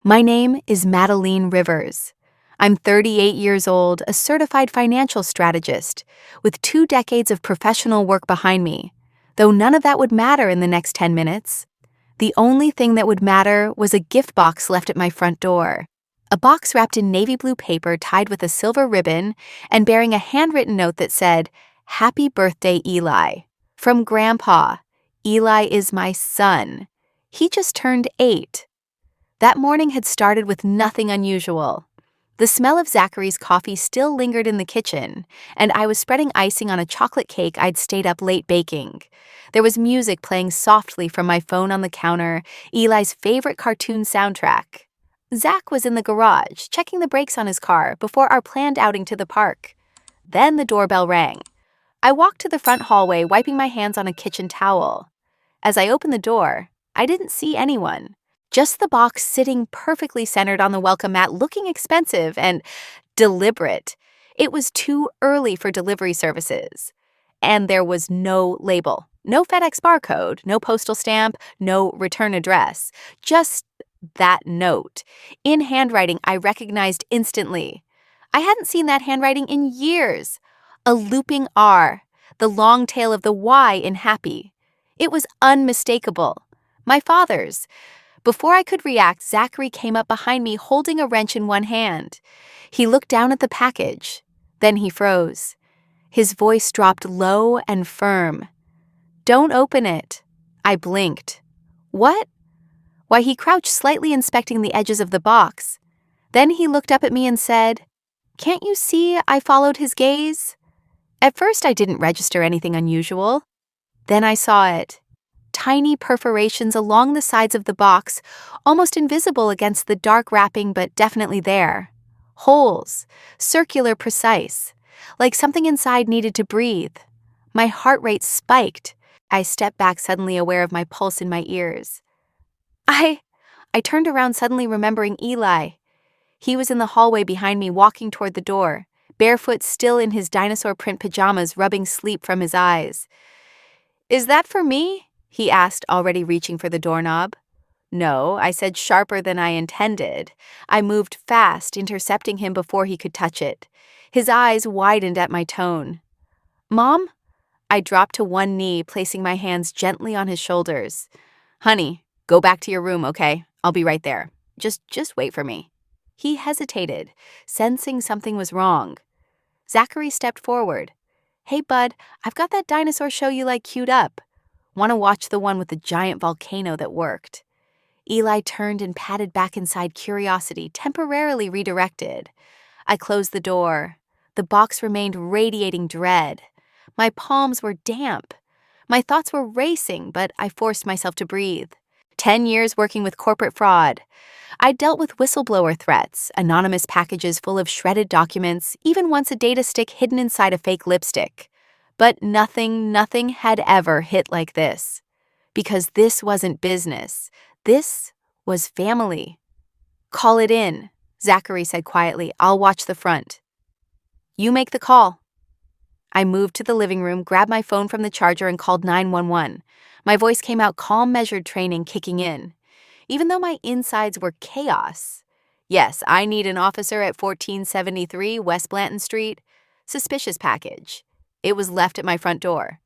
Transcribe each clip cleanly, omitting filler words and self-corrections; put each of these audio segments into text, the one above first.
My name is Madeleine Rivers. I'm 38 years old, a certified financial strategist, with 2 decades of professional work behind me, though none of that would matter in the next 10 minutes. The only thing that would matter was a gift box left at my front door. A box wrapped in navy blue paper tied with a silver ribbon and bearing a handwritten note that said, "Happy birthday, Eli. From Grandpa. Eli is my son. He just turned 8. That morning had started with nothing unusual. The smell of Zachary's coffee still lingered in the kitchen, and I was spreading icing on a chocolate cake I'd stayed up late baking. There was music playing softly from my phone on the counter, Eli's favorite cartoon soundtrack. Zach was in the garage, checking the brakes on his car before our planned outing to the park. Then the doorbell rang. I walked to the front hallway, wiping my hands on a kitchen towel. As I opened the door, I didn't see anyone. Just the box sitting perfectly centered on the welcome mat, looking expensive and deliberate. It was too early for delivery services. And there was no label, no FedEx barcode, no postal stamp, no return address. Just that note. In handwriting I recognized instantly. I hadn't seen that handwriting in years. A looping R, the long tail of the Y in happy. It was unmistakable. My father's. Before I could react, Zachary came up behind me holding a wrench in one hand. He looked down at the package. Then he froze. His voice dropped low and firm. "Don't open it." I blinked. "What?" Why, he crouched slightly, inspecting the edges of the box. Then he looked up at me and said, "Can't you see I followed his gaze?" At first I didn't register anything unusual. Then I saw it. Tiny perforations along the sides of the box, almost invisible against the dark wrapping, but definitely there. Holes, circular, precise, like something inside needed to breathe. My heart rate spiked. I stepped back, suddenly aware of my pulse in my ears. I turned around, suddenly remembering Eli. He was in the hallway behind me, walking toward the door, barefoot, still in his dinosaur print pajamas, rubbing sleep from his eyes. "Is that for me?" he asked, already reaching for the doorknob. "No," I said, sharper than I intended. I moved fast, intercepting him before he could touch it. His eyes widened at my tone. "Mom?" I dropped to one knee, placing my hands gently on his shoulders. "Honey, go back to your room, okay? I'll be right there. Just wait for me." He hesitated, sensing something was wrong. Zachary stepped forward. "Hey, bud, I've got that dinosaur show you like queued up. Want to watch the one with the giant volcano that worked?" Eli turned and padded back inside, curiosity temporarily redirected. I closed the door. The box remained radiating dread. My palms were damp. My thoughts were racing, but I forced myself to breathe. 10 years working with corporate fraud. I dealt with whistleblower threats, anonymous packages full of shredded documents, even once a data stick hidden inside a fake lipstick. But nothing had ever hit like this. Because this wasn't business. This was family. "Call it in," Zachary said quietly. "I'll watch the front." "You make the call." I moved to the living room, grabbed my phone from the charger, and called 911. My voice came out, calm, measured, training kicking in. Even though my insides were chaos. "Yes, I need an officer at 1473 West Blanton Street. Suspicious package. It was left at my front door.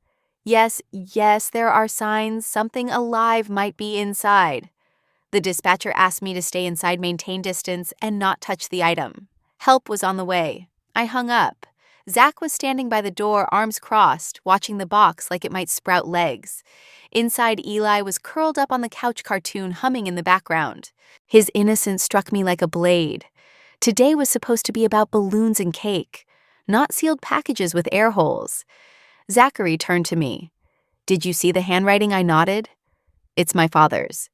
Yes, there are signs something alive might be inside." The dispatcher asked me to stay inside, maintain distance, and not touch the item. Help was on the way. I hung up. Zach was standing by the door, arms crossed, watching the box like it might sprout legs. Inside, Eli was curled up on the couch, cartoon humming in the background. His innocence struck me like a blade. Today was supposed to be about balloons and cake, not sealed packages with air holes. Zachary turned to me. "Did you see the handwriting?" I nodded. "It's my father's."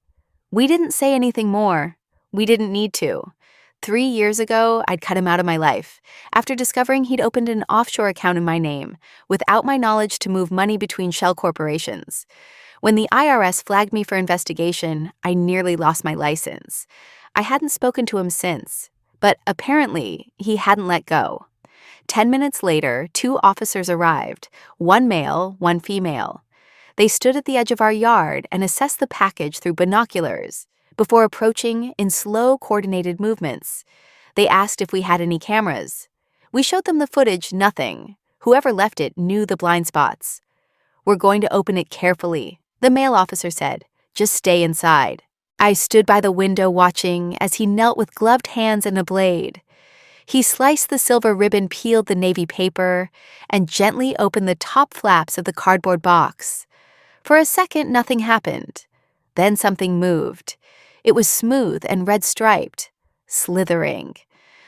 We didn't say anything more. We didn't need to. 3 years ago, I'd cut him out of my life, after discovering he'd opened an offshore account in my name, without my knowledge, to move money between shell corporations. When the IRS flagged me for investigation, I nearly lost my license. I hadn't spoken to him since, but apparently he hadn't let go. 10 minutes later, 2 officers arrived, 1 male, 1 female. They stood at the edge of our yard and assessed the package through binoculars. before approaching in slow, coordinated movements. They asked if we had any cameras. We showed them the footage, nothing. Whoever left it knew the blind spots. "We're going to open it carefully," the male officer said. "Just stay inside." I stood by the window watching as he knelt with gloved hands and a blade. He sliced the silver ribbon, peeled the navy paper, and gently opened the top flaps of the cardboard box. For a second, nothing happened. Then something moved. It was smooth and red-striped, slithering.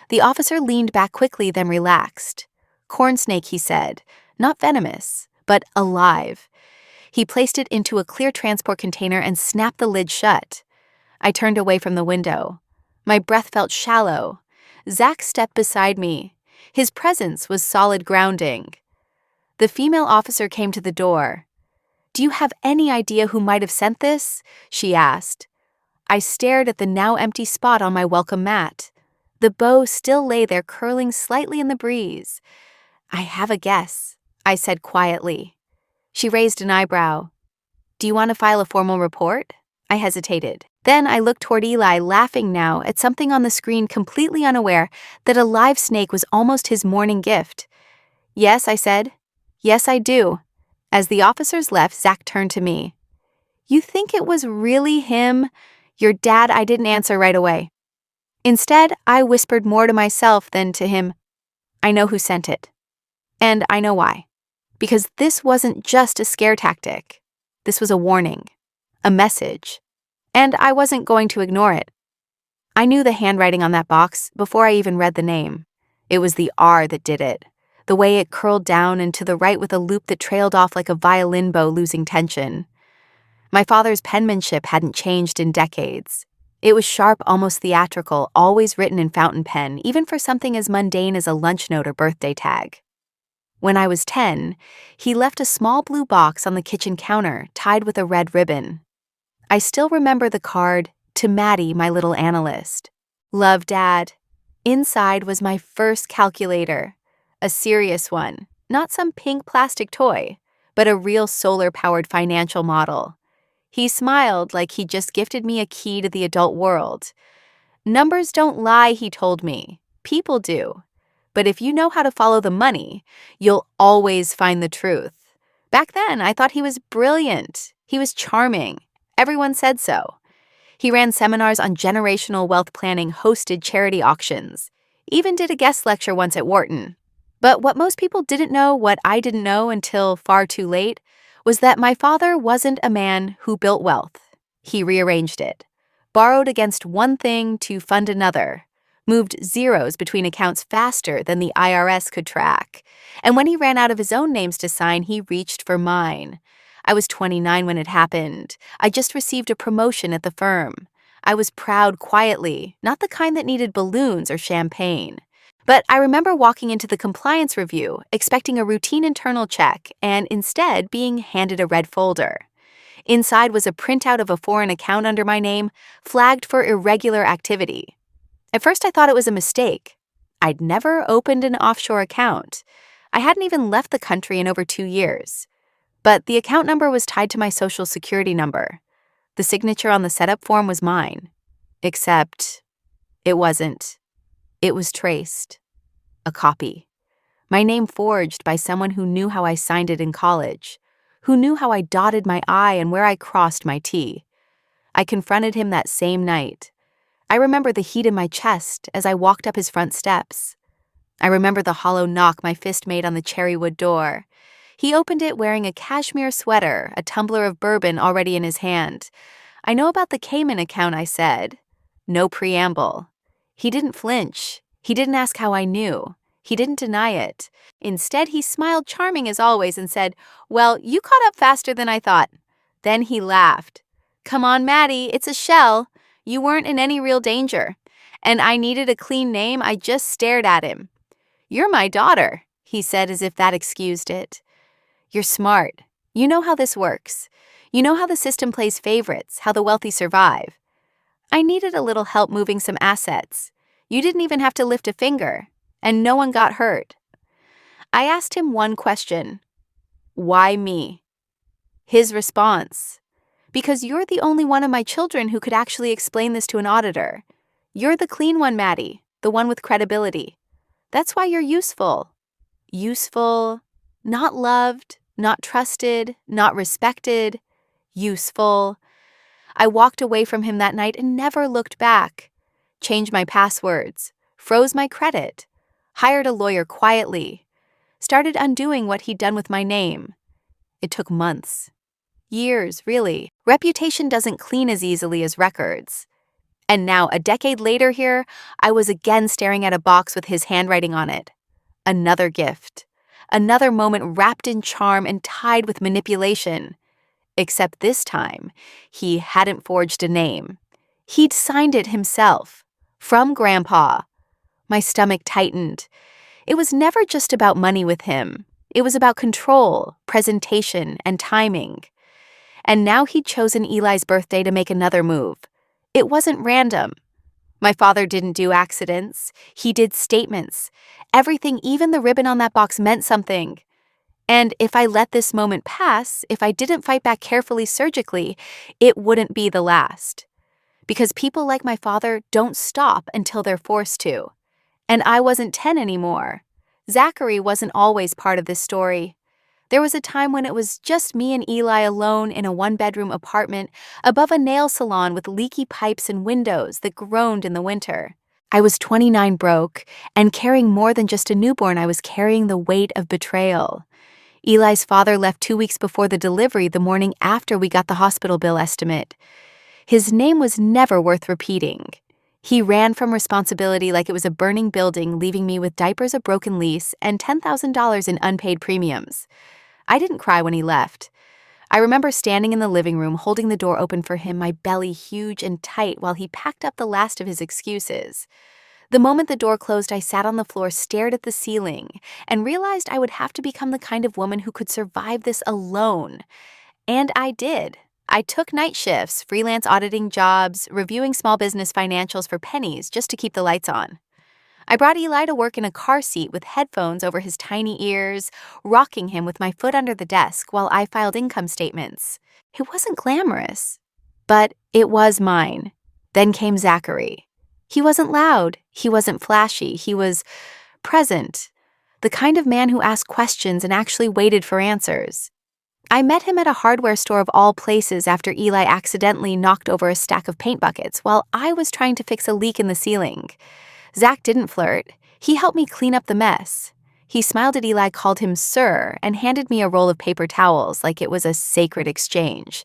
The officer leaned back quickly, then relaxed. "Corn snake," he said, "not venomous, but alive." He placed it into a clear transport container and snapped the lid shut. I turned away from the window. My breath felt shallow. Zach stepped beside me. His presence was solid grounding. The female officer came to the door. "Do you have any idea who might have sent this?" she asked. I stared at the now empty spot on my welcome mat. The bow still lay there, curling slightly in the breeze. "I have a guess," I said quietly. She raised an eyebrow. "Do you want to file a formal report?" I hesitated. Then I looked toward Eli, laughing now at something on the screen, completely unaware that a live snake was almost his morning gift. "Yes," I said. "Yes, I do." As the officers left, Zach turned to me. "You think it was really him? Your dad?" I didn't answer right away. Instead, I whispered more to myself than to him. "I know who sent it. And I know why. Because this wasn't just a scare tactic. This was a warning. A message. And I wasn't going to ignore it." I knew the handwriting on that box before I even read the name. It was the R that did it. The way it curled down and to the right with a loop that trailed off like a violin bow losing tension. My father's penmanship hadn't changed in decades. It was sharp, almost theatrical, always written in fountain pen, even for something as mundane as a lunch note or birthday tag. When I was 10, he left a small blue box on the kitchen counter, tied with a red ribbon. I still remember the card, "To Maddie, my little analyst. Love, Dad." Inside was my first calculator. A serious one, not some pink plastic toy, but a real solar-powered financial model. He smiled like he just gifted me a key to the adult world. "Numbers don't lie," he told me. "People do. But if you know how to follow the money, you'll always find the truth." Back then, I thought he was brilliant. He was charming. Everyone said so. He ran seminars on generational wealth planning, hosted charity auctions, even did a guest lecture once at Wharton. But what most people didn't know, what I didn't know until far too late, was that my father wasn't a man who built wealth. He rearranged it, borrowed against one thing to fund another, moved zeros between accounts faster than the IRS could track. And when he ran out of his own names to sign, he reached for mine. I was 29 when it happened. I just received a promotion at the firm. I was proud quietly, not the kind that needed balloons or champagne. But I remember walking into the compliance review, expecting a routine internal check, and instead being handed a red folder. Inside was a printout of a foreign account under my name, flagged for irregular activity. At first I thought it was a mistake. I'd never opened an offshore account. I hadn't even left the country in over 2 years. But the account number was tied to my social security number. The signature on the setup form was mine. Except it wasn't. It was traced. A copy. My name forged by someone who knew how I signed it in college, who knew how I dotted my I and where I crossed my T. I confronted him that same night. I remember the heat in my chest as I walked up his front steps. I remember the hollow knock my fist made on the cherrywood door. He opened it wearing a cashmere sweater, a tumbler of bourbon already in his hand. "I know about the Cayman account," I said. No preamble. He didn't flinch. He didn't ask how I knew. He didn't deny it. Instead, he smiled, charming as always, and said, "Well, you caught up faster than I thought." Then he laughed. "Come on, Maddie, it's a shell. You weren't in any real danger." And I needed a clean name. I just stared at him. "You're my daughter," he said as if that excused it. "You're smart. You know how this works. You know how the system plays favorites, how the wealthy survive." I needed a little help moving some assets. You didn't even have to lift a finger, and no one got hurt. I asked him one question. Why me? His response. Because you're the only one of my children who could actually explain this to an auditor. You're the clean one, Maddie, the one with credibility. That's why you're useful. Useful, not loved, not trusted, not respected. Useful. I walked away from him that night and never looked back. Changed my passwords, froze my credit, hired a lawyer quietly, started undoing what he'd done with my name. It took months. Years, really. Reputation doesn't clean as easily as records. And now, a decade later here, I was again staring at a box with his handwriting on it. Another gift. Another moment wrapped in charm and tied with manipulation. Except this time, he hadn't forged a name. He'd signed it himself. From Grandpa. My stomach tightened. It was never just about money with him. It was about control, presentation, and timing. And now he'd chosen Eli's birthday to make another move. It wasn't random. My father didn't do accidents. He did statements. Everything, even the ribbon on that box, meant something. And if I let this moment pass, if I didn't fight back carefully surgically, it wouldn't be the last. Because people like my father don't stop until they're forced to. And I wasn't 10 anymore. Zachary wasn't always part of this story. There was a time when it was just me and Eli alone in a one-bedroom apartment above a nail salon with leaky pipes and windows that groaned in the winter. I was 29 broke, and carrying more than just a newborn, I was carrying the weight of betrayal. Eli's father left 2 weeks before the delivery the morning after we got the hospital bill estimate. His name was never worth repeating. He ran from responsibility like it was a burning building, leaving me with diapers, a broken lease, and $10,000 in unpaid premiums. I didn't cry when he left. I remember standing in the living room, holding the door open for him, my belly huge and tight while he packed up the last of his excuses. The moment the door closed, I sat on the floor, stared at the ceiling, and realized I would have to become the kind of woman who could survive this alone. And I did. I took night shifts, freelance auditing jobs, reviewing small business financials for pennies just to keep the lights on. I brought Eli to work in a car seat with headphones over his tiny ears, rocking him with my foot under the desk while I filed income statements. It wasn't glamorous, but it was mine. Then came Zachary. He wasn't loud, he wasn't flashy, he was present, the kind of man who asked questions and actually waited for answers. I met him at a hardware store of all places after Eli accidentally knocked over a stack of paint buckets while I was trying to fix a leak in the ceiling. Zach didn't flirt. He helped me clean up the mess. He smiled at Eli, called him sir, and handed me a roll of paper towels like it was a sacred exchange.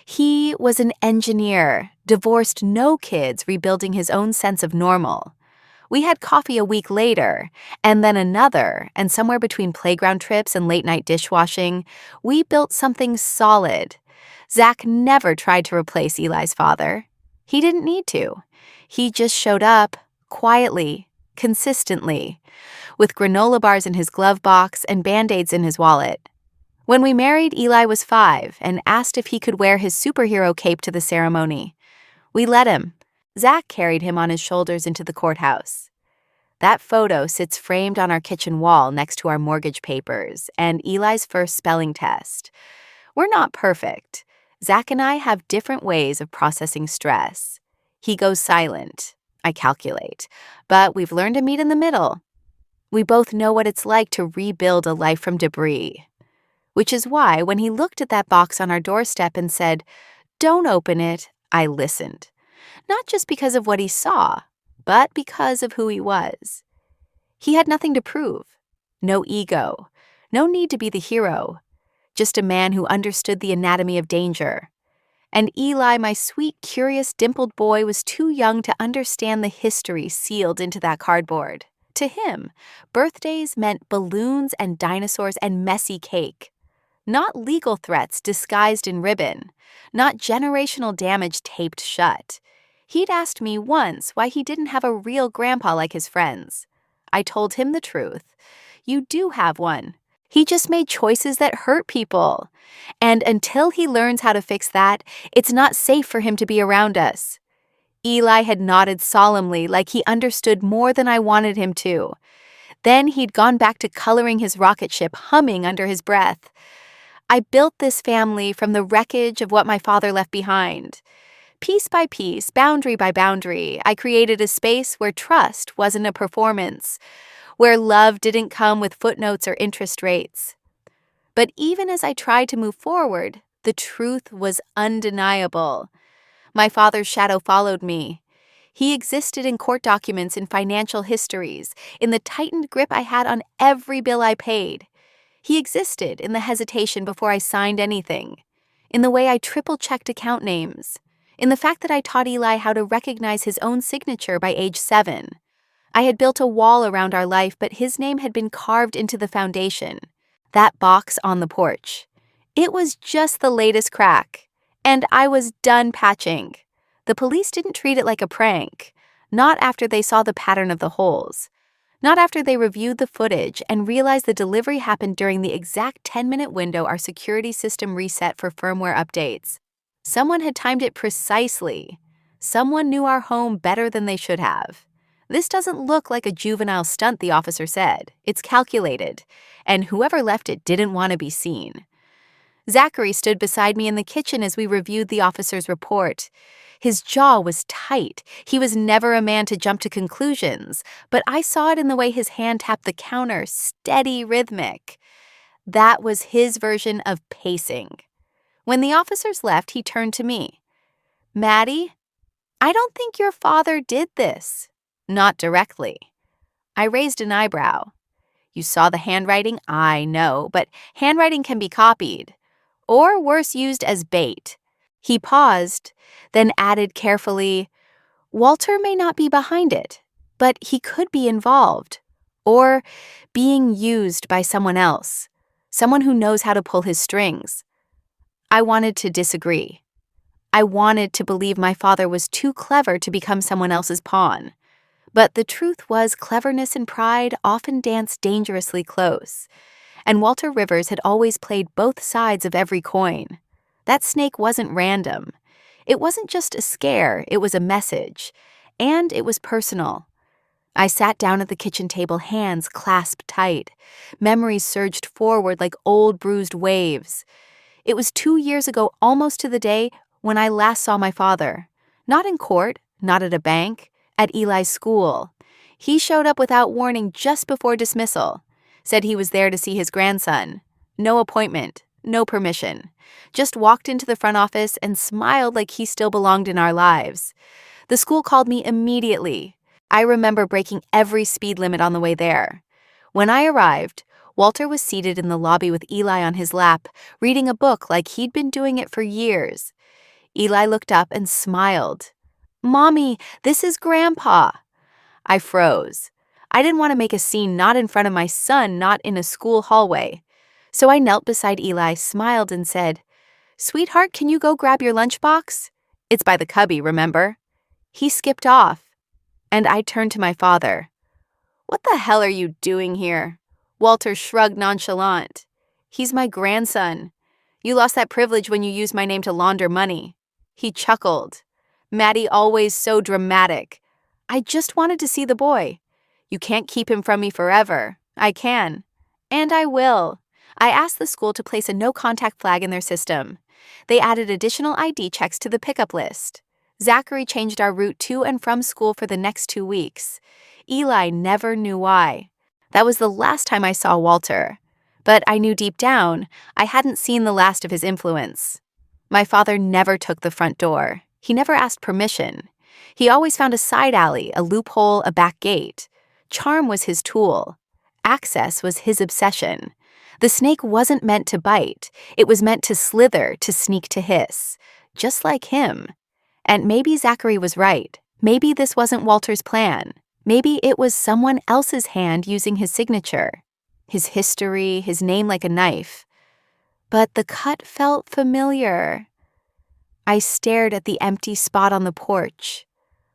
He was an engineer, divorced, no kids, rebuilding his own sense of normal. We had coffee a week later, and then another, and somewhere between playground trips and late-night dishwashing, we built something solid. Zach never tried to replace Eli's father. He didn't need to. He just showed up, quietly, consistently, with granola bars in his glove box and Band-Aids in his wallet. When we married, Eli was 5 and asked if he could wear his superhero cape to the ceremony. We let him. Zach carried him on his shoulders into the courthouse. That photo sits framed on our kitchen wall next to our mortgage papers and Eli's first spelling test. We're not perfect. Zach and I have different ways of processing stress. He goes silent, I calculate, but we've learned to meet in the middle. We both know what it's like to rebuild a life from debris. Which is why when he looked at that box on our doorstep and said, "Don't open it," I listened. Not just because of what he saw, but because of who he was. He had nothing to prove. No ego. No need to be the hero. Just a man who understood the anatomy of danger. And Eli, my sweet, curious, dimpled boy, was too young to understand the history sealed into that cardboard. To him, birthdays meant balloons and dinosaurs and messy cake. Not legal threats disguised in ribbon. Not generational damage taped shut. He'd asked me once why he didn't have a real grandpa like his friends. I told him the truth. You do have one. He just made choices that hurt people. And until he learns how to fix that, it's not safe for him to be around us. Eli had nodded solemnly like he understood more than I wanted him to. Then he'd gone back to coloring his rocket ship, humming under his breath. I built this family from the wreckage of what my father left behind. Piece by piece, boundary by boundary, I created a space where trust wasn't a performance, where love didn't come with footnotes or interest rates. But even as I tried to move forward, the truth was undeniable. My father's shadow followed me. He existed in court documents and financial histories, in the tightened grip I had on every bill I paid. He existed in the hesitation before I signed anything, in the way I triple-checked account names, in the fact that I taught Eli how to recognize his own signature by age 7. I had built a wall around our life, but his name had been carved into the foundation, that box on the porch. It was just the latest crack, and I was done patching. The police didn't treat it like a prank, not after they saw the pattern of the holes. Not after they reviewed the footage and realized the delivery happened during the exact 10-minute window our security system reset for firmware updates. Someone had timed it precisely. Someone knew our home better than they should have. This doesn't look like a juvenile stunt, the officer said. It's calculated, and whoever left it didn't want to be seen. Zachary stood beside me in the kitchen as we reviewed the officer's report. His jaw was tight. He was never a man to jump to conclusions, but I saw it in the way his hand tapped the counter, steady, rhythmic. That was his version of pacing. When the officers left, he turned to me. "Maddie, I don't think your father did this." Not directly. I raised an eyebrow. "You saw the handwriting? I know, but handwriting can be copied, or worse, used as bait." He paused, then added carefully, "Walter may not be behind it, but he could be involved, or being used by someone else, someone who knows how to pull his strings." I wanted to disagree. I wanted to believe my father was too clever to become someone else's pawn. But the truth was, cleverness and pride often dance dangerously close, and Walter Rivers had always played both sides of every coin. That snake wasn't random. It wasn't just a scare, it was a message. And it was personal. I sat down at the kitchen table, hands clasped tight. Memories surged forward like old bruised waves. It was 2 years ago, almost to the day, when I last saw my father. Not in court, not at a bank, at Eli's school. He showed up without warning just before dismissal. Said he was there to see his grandson. No appointment, no permission. Just walked into the front office and smiled like he still belonged in our lives. The school called me immediately. I remember breaking every speed limit on the way there. When I arrived, Walter was seated in the lobby with Eli on his lap, reading a book like he'd been doing it for years. Eli looked up and smiled. "Mommy, this is Grandpa." I froze. I didn't want to make a scene, not in front of my son, not in a school hallway. So I knelt beside Eli, smiled, and said, "Sweetheart, can you go grab your lunchbox? It's by the cubby, remember?" He skipped off, and I turned to my father. "What the hell are you doing here?" Walter shrugged nonchalant. "He's my grandson. You lost that privilege when you used my name to launder money." He chuckled. "Maddie, always so dramatic. I just wanted to see the boy. You can't keep him from me forever. I can. And I will." I asked the school to place a no-contact flag in their system. They added additional ID checks to the pickup list. Zachary changed our route to and from school for the next 2 weeks. Eli never knew why. That was the last time I saw Walter. But I knew deep down I hadn't seen the last of his influence. My father never took the front door. He never asked permission. He always found a side alley, a loophole, a back gate. Charm was his tool. Access was his obsession. The snake wasn't meant to bite. It was meant to slither, to sneak, to hiss. Just like him. And maybe Zachary was right. Maybe this wasn't Walter's plan. Maybe it was someone else's hand using his signature. His history, his name like a knife. But the cut felt familiar. I stared at the empty spot on the porch.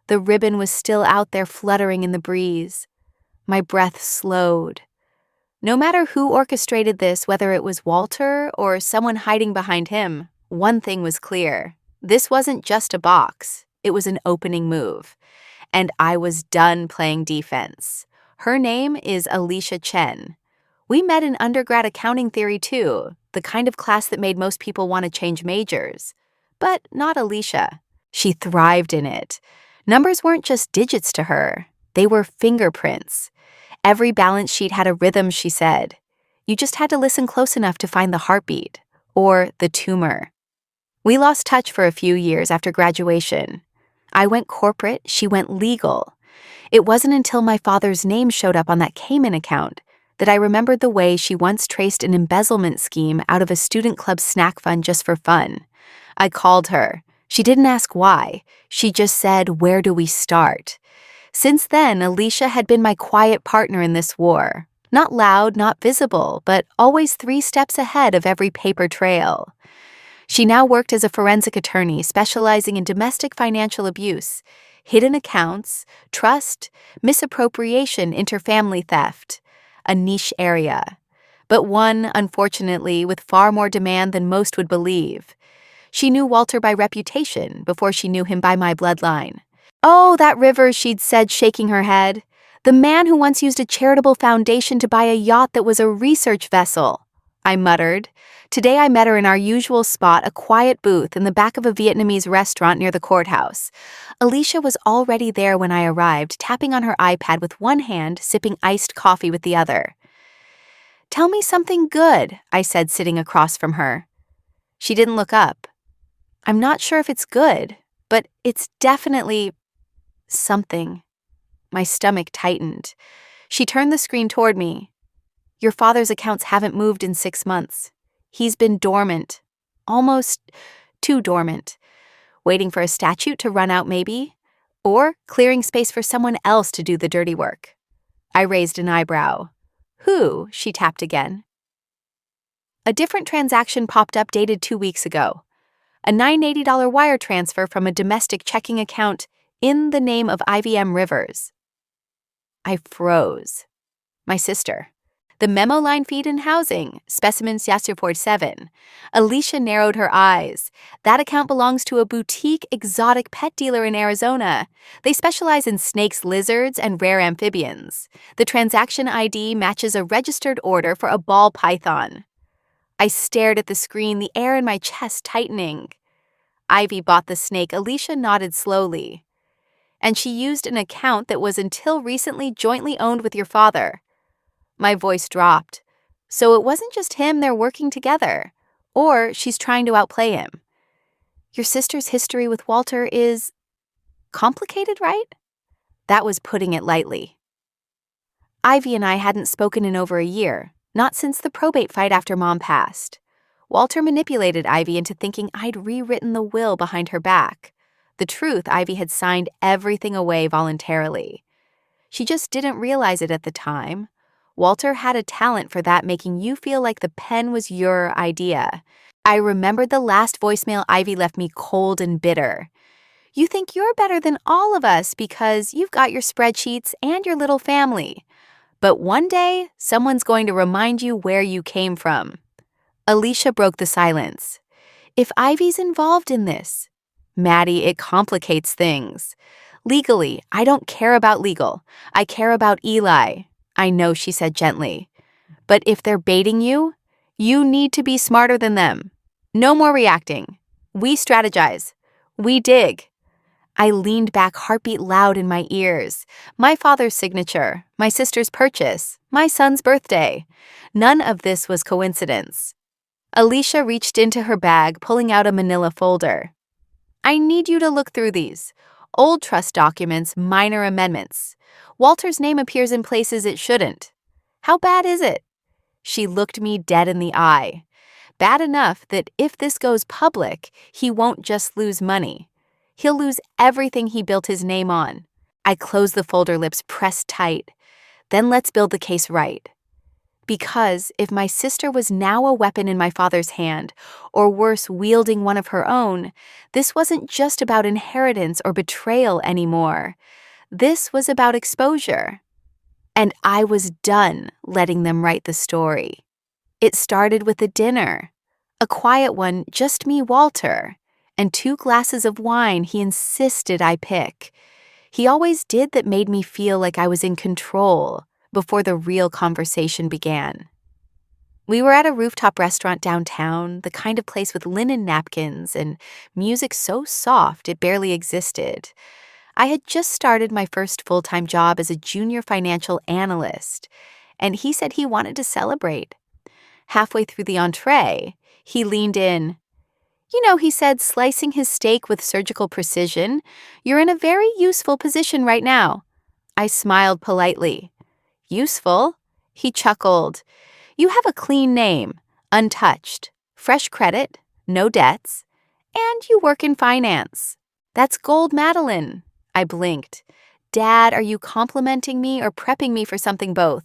The ribbon was still out there fluttering in the breeze. My breath slowed. No matter who orchestrated this, whether it was Walter or someone hiding behind him, one thing was clear. This wasn't just a box. It was an opening move. And I was done playing defense. Her name is Alicia Chen. We met in undergrad accounting theory too, the kind of class that made most people want to change majors. But not Alicia. She thrived in it. Numbers weren't just digits to her. They were fingerprints. Every balance sheet had a rhythm, she said. You just had to listen close enough to find the heartbeat, or the tumor. We lost touch for a few years after graduation. I went corporate, she went legal. It wasn't until my father's name showed up on that Cayman account that I remembered the way she once traced an embezzlement scheme out of a student club snack fund just for fun. I called her. She didn't ask why. She just said, "Where do we start?" Since then, Alicia had been my quiet partner in this war. Not loud, not visible, but always 3 steps ahead of every paper trail. She now worked as a forensic attorney specializing in domestic financial abuse, hidden accounts, trust, misappropriation, interfamily theft, a niche area, but one, unfortunately, with far more demand than most would believe. She knew Walter by reputation before she knew him by my bloodline. "Oh, that Rivers," she'd said, shaking her head. "The man who once used a charitable foundation to buy a yacht that was a research vessel," I muttered. Today I met her in our usual spot, a quiet booth in the back of a Vietnamese restaurant near the courthouse. Alicia was already there when I arrived, tapping on her iPad with one hand, sipping iced coffee with the other. "Tell me something good," I said, sitting across from her. She didn't look up. "I'm not sure if it's good, but it's definitely something." My stomach tightened. She turned the screen toward me. "Your father's accounts haven't moved in 6 months. He's been dormant. Almost too dormant. Waiting for a statute to run out, maybe? Or clearing space for someone else to do the dirty work." I raised an eyebrow. "Who?" She tapped again. A different transaction popped up dated 2 weeks ago. A $980 wire transfer from a domestic checking account in the name of IVM Rivers. I froze. My sister. The memo line feed in housing, specimen 7. Alicia narrowed her eyes. That account belongs to a boutique exotic pet dealer in Arizona. They specialize in snakes, lizards, and rare amphibians. The transaction ID matches a registered order for a ball python. I stared at the screen, the air in my chest tightening. "Ivy bought the snake," Alicia nodded slowly. "And she used an account that was until recently jointly owned with your father." My voice dropped. "So it wasn't just him, they're working together. Or she's trying to outplay him. Your sister's history with Walter is complicated, right?" That was putting it lightly. Ivy and I hadn't spoken in over a year, not since the probate fight after Mom passed. Walter manipulated Ivy into thinking I'd rewritten the will behind her back. The truth, Ivy had signed everything away voluntarily. She just didn't realize it at the time. Walter had a talent for that, making you feel like the pen was your idea. I remembered the last voicemail Ivy left me, cold and bitter. "You think you're better than all of us because you've got your spreadsheets and your little family. But one day, someone's going to remind you where you came from." Alicia broke the silence. "If Ivy's involved in this, Maddie, it complicates things. Legally, I don't care about legal. I care about Eli." "I know," she said gently. "But if they're baiting you, you need to be smarter than them. No more reacting. We strategize. We dig." I leaned back, heartbeat loud in my ears. My father's signature, my sister's purchase, my son's birthday. None of this was coincidence. Alicia reached into her bag, pulling out a manila folder. "I need you to look through these. Old trust documents, minor amendments. Walter's name appears in places it shouldn't. How bad is it?" She looked me dead in the eye. "Bad enough that if this goes public, he won't just lose money. He'll lose everything he built his name on." I closed the folder, lips pressed tight. "Then let's build the case right." Because if my sister was now a weapon in my father's hand, or worse, wielding one of her own, this wasn't just about inheritance or betrayal anymore. This was about exposure. And I was done letting them write the story. It started with a dinner. A quiet one, just me, Walter, and 2 glasses of wine he insisted I pick. He always did that made me feel like I was in control before the real conversation began. We were at a rooftop restaurant downtown, the kind of place with linen napkins and music so soft it barely existed. I had just started my first full-time job as a junior financial analyst, and he said he wanted to celebrate. Halfway through the entree, he leaned in. He said, slicing his steak with surgical precision, "You're in a very useful position right now." I smiled politely. "Useful?" He chuckled. "You have a clean name, untouched, fresh credit, no debts, and you work in finance. That's gold, Madeleine." I blinked. "Dad, are you complimenting me or prepping me for something both?"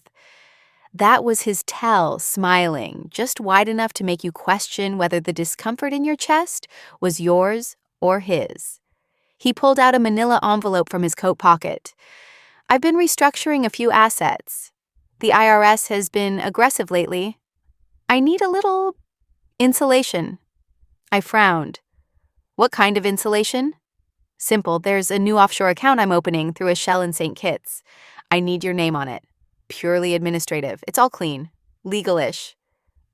That was his tell, smiling, just wide enough to make you question whether the discomfort in your chest was yours or his. He pulled out a manila envelope from his coat pocket. "I've been restructuring a few assets. The IRS has been aggressive lately. I need a little insulation." I frowned. "What kind of insulation?" "Simple. There's a new offshore account I'm opening through a shell in St. Kitts. I need your name on it. Purely administrative. It's all clean. Legal-ish."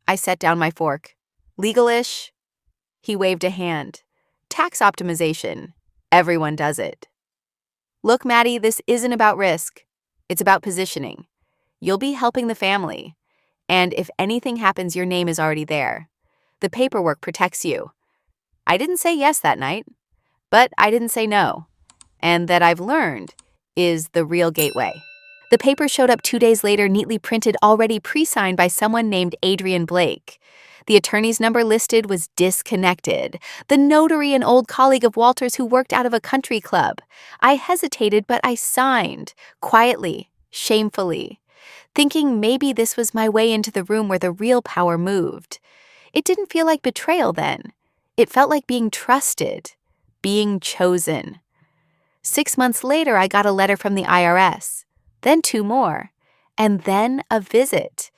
I set down my fork. "Legal-ish?" He waved a hand. "Tax optimization. Everyone does it." "Look, Maddie, this isn't about risk. It's about positioning. You'll be helping the family. And if anything happens, your name is already there. The paperwork protects you." I didn't say yes that night, but I didn't say no. And that I've learned is the real gateway. The paper showed up 2 days later, neatly printed, already pre-signed by someone named Adrian Blake. The attorney's number listed was disconnected. The notary, an old colleague of Walter's who worked out of a country club. I hesitated, but I signed, quietly, shamefully, thinking maybe this was my way into the room where the real power moved. It didn't feel like betrayal then. It felt like being trusted, being chosen. 6 months later, I got a letter from the IRS, then 2 more, and then a visit.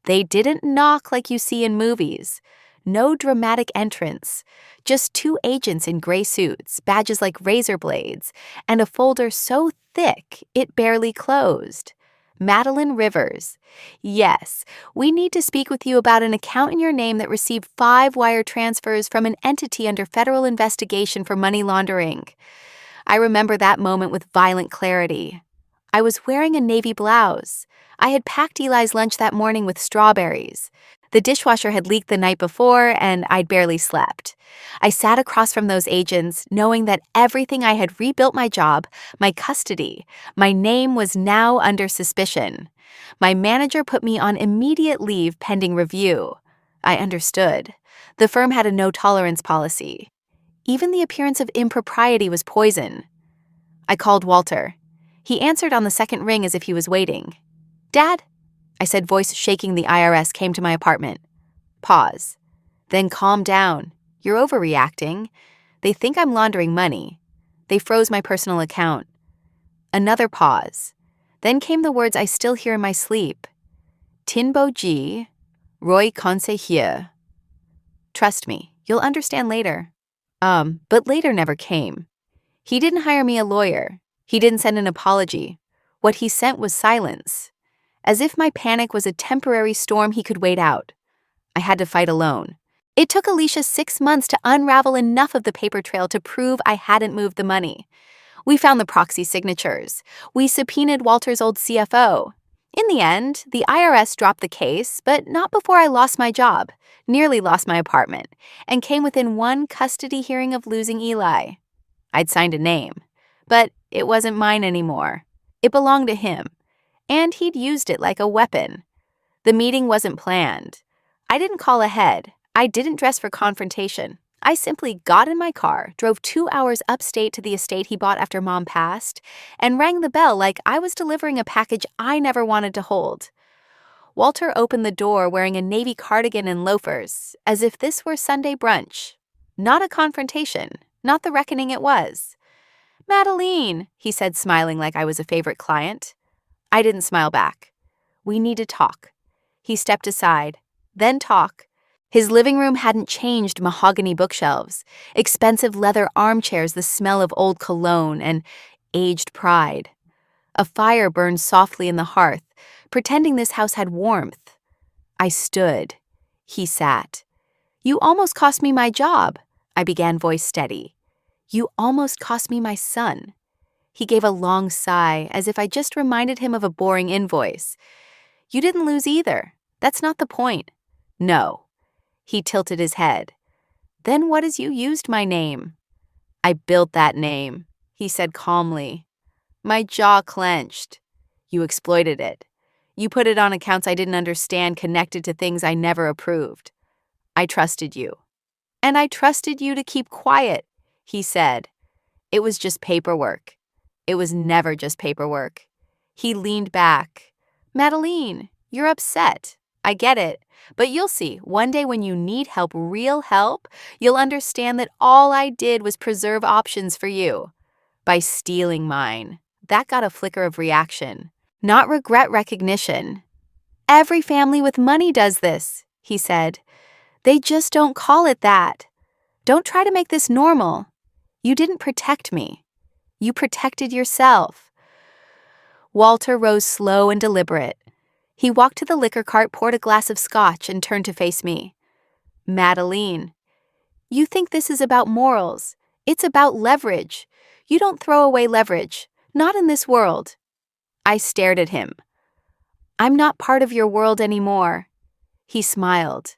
They didn't knock like you see in movies. No dramatic entrance, just 2 agents in gray suits, badges like razor blades, and a folder so thick it barely closed. "Madeleine Rivers. Yes, we need to speak with you about an account in your name that received 5 wire transfers from an entity under federal investigation for money laundering." I remember that moment with violent clarity. I was wearing a navy blouse. I had packed Eli's lunch that morning with strawberries. The dishwasher had leaked the night before, and I'd barely slept. I sat across from those agents, knowing that everything I had rebuilt, my job, my custody, my name, was now under suspicion. My manager put me on immediate leave pending review. I understood. The firm had a no-tolerance policy. Even the appearance of impropriety was poison. I called Walter. He answered on the second ring as if he was waiting. "Dad?" I said, voice shaking. The IRS came to my apartment. Pause. Then calm down. "You're overreacting. They think I'm laundering money. They froze my personal account." Another pause. Then came the words I still hear in my sleep. "Tinbo Ji, Roy Conseiller." "Trust me, you'll understand later." But later never came. He didn't hire me a lawyer. He didn't send an apology. What he sent was silence. As if my panic was a temporary storm he could wait out. I had to fight alone. It took Alicia 6 months to unravel enough of the paper trail to prove I hadn't moved the money. We found the proxy signatures. We subpoenaed Walter's old CFO. In the end, the IRS dropped the case, but not before I lost my job, nearly lost my apartment, and came within 1 custody hearing of losing Eli. I'd signed a name, but it wasn't mine anymore. It belonged to him, and he'd used it like a weapon. The meeting wasn't planned. I didn't call ahead. I didn't dress for confrontation. I simply got in my car, drove 2 hours upstate to the estate he bought after Mom passed, and rang the bell like I was delivering a package I never wanted to hold. Walter opened the door wearing a navy cardigan and loafers, as if this were Sunday brunch. Not a confrontation, not the reckoning it was. "Madeleine," he said, smiling like I was a favorite client. I didn't smile back. "We need to talk." He stepped aside. Then talk. His living room hadn't changed. Mahogany bookshelves, expensive leather armchairs, the smell of old cologne, and aged pride. A fire burned softly in the hearth, pretending this house had warmth. I stood. He sat. You almost cost me my job, I began, voice steady. You almost cost me my son. He gave a long sigh, as if I just reminded him of a boring invoice. You didn't lose either. That's not the point. No. He tilted his head. Then what is you used my name? I built that name, he said calmly. My jaw clenched. You exploited it. You put it on accounts I didn't understand, connected to things I never approved. I trusted you. And I trusted you to keep quiet, he said. It was just paperwork. It was never just paperwork. He leaned back. Madeleine, you're upset. I get it. But you'll see, one day when you need help, real help, you'll understand that all I did was preserve options for you. By stealing mine. That got a flicker of reaction. Not regret recognition. Every family with money does this, he said. They just don't call it that. Don't try to make this normal. You didn't protect me. You protected yourself. Walter rose slow and deliberate. He walked to the liquor cart, poured a glass of scotch, and turned to face me. Madeleine, you think this is about morals. It's about leverage. You don't throw away leverage. Not in this world. I stared at him. I'm not part of your world anymore. He smiled.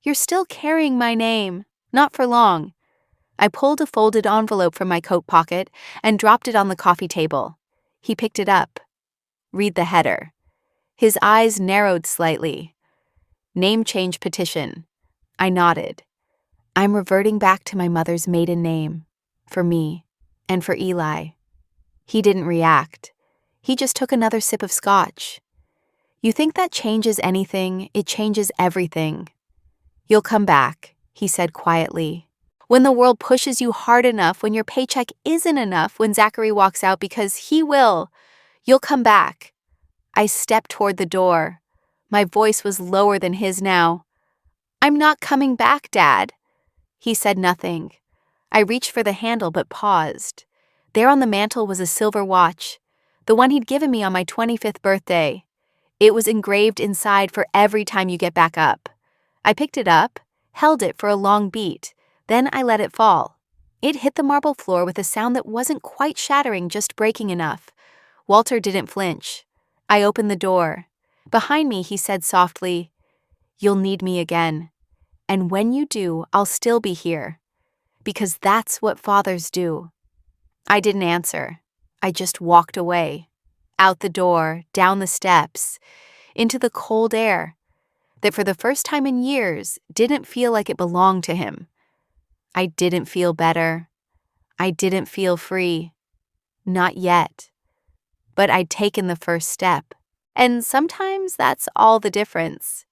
You're still carrying my name. Not for long. I pulled a folded envelope from my coat pocket and dropped it on the coffee table. He picked it up. Read the header. His eyes narrowed slightly. Name change petition. I nodded. I'm reverting back to my mother's maiden name. For me. And for Eli. He didn't react. He just took another sip of scotch. You think that changes anything? It changes everything. You'll come back, he said quietly. When the world pushes you hard enough, when your paycheck isn't enough, when Zachary walks out, because he will, you'll come back. I stepped toward the door. My voice was lower than his now. I'm not coming back, Dad. He said nothing. I reached for the handle but paused. There on the mantel was a silver watch, the one he'd given me on my 25th birthday. It was engraved inside for every time you get back up. I picked it up, held it for a long beat, then I let it fall. It hit the marble floor with a sound that wasn't quite shattering, just breaking enough. Walter didn't flinch. I opened the door. Behind me, he said softly, You'll need me again. And when you do, I'll still be here. Because that's what fathers do. I didn't answer. I just walked away. Out the door, down the steps, into the cold air that for the first time in years didn't feel like it belonged to him. I didn't feel better. I didn't feel free. Not yet. But I'd taken the first step. And sometimes that's all the difference.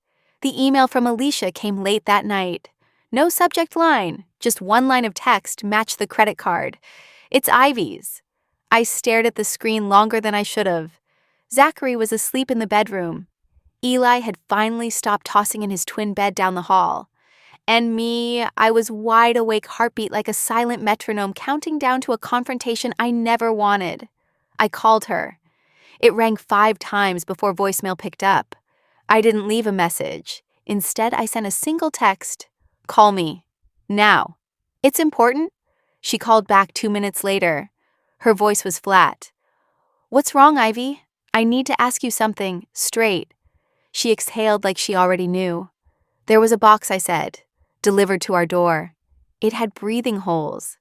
The email from Alicia came late that night. No subject line, just one line of text matched the credit card. It's Ivy's. I stared at the screen longer than I should have. Zachary was asleep in the bedroom. Eli had finally stopped tossing in his twin bed down the hall. And me, I was wide awake, heartbeat like a silent metronome, counting down to a confrontation I never wanted. I called her. It rang 5 times before voicemail picked up. I didn't leave a message. Instead, I sent a single text. Call me. Now. It's important? She called back 2 minutes later. Her voice was flat. What's wrong, Ivy? I need to ask you something, straight. She exhaled like she already knew. There was a box, I said, delivered to our door. It had breathing holes.